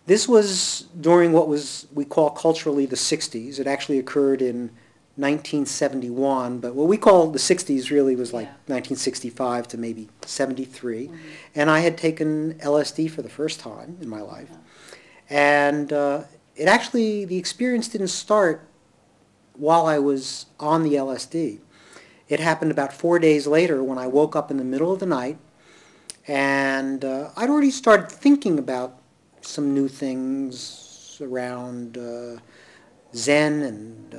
This was during what we call culturally the 60s. It actually occurred in 1971, but what we call the 60s really was like 1965 to maybe 73. Mm-hmm. And I had taken LSD for the first time in my life. And the experience didn't start while I was on the LSD. It happened about 4 days later when I woke up in the middle of the night, and I'd already started thinking about some new things around Zen and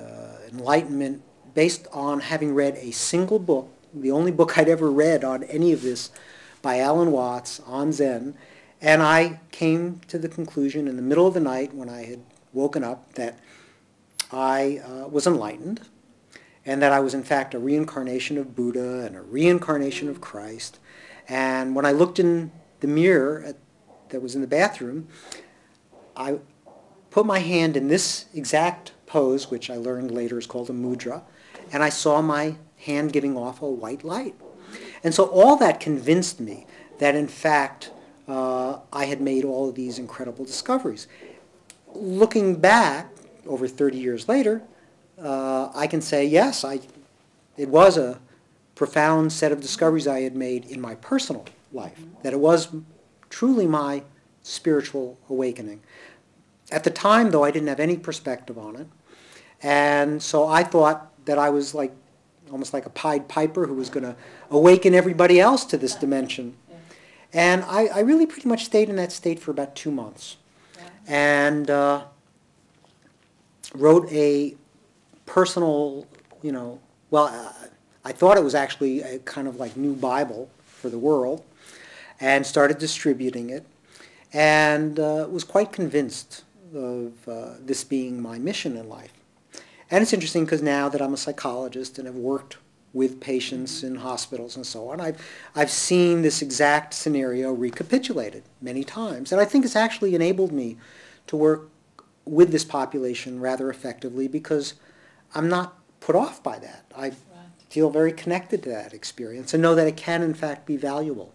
enlightenment based on having read a single book, the only book I'd ever read on any of this, by Alan Watts on Zen. And I came to the conclusion in the middle of the night when I had woken up that I was enlightened, and that I was in fact a reincarnation of Buddha and a reincarnation of Christ. And when I looked in the mirror that was in the bathroom, I put my hand in this exact pose, which I learned later is called a mudra, and I saw my hand giving off a white light. And so all that convinced me that in fact I had made all of these incredible discoveries. Looking back, over 30 years later, I can say, yes, it was a profound set of discoveries I had made in my personal life, that it was truly my spiritual awakening. At the time, though, I didn't have any perspective on it, and so I thought that I was like almost like a Pied Piper who was going to awaken everybody else to this dimension. And I really pretty much stayed in that state for about 2 months, and wrote a personal, I thought it was actually a kind of like new Bible for the world, and started distributing it, and was quite convinced of this being my mission in life. And it's interesting because now that I'm a psychologist and have worked with patients in hospitals and so on, I've seen this exact scenario recapitulated many times. And I think it's actually enabled me to work with this population rather effectively because I'm not put off by that. I feel very connected to that experience and know that it can in fact be valuable.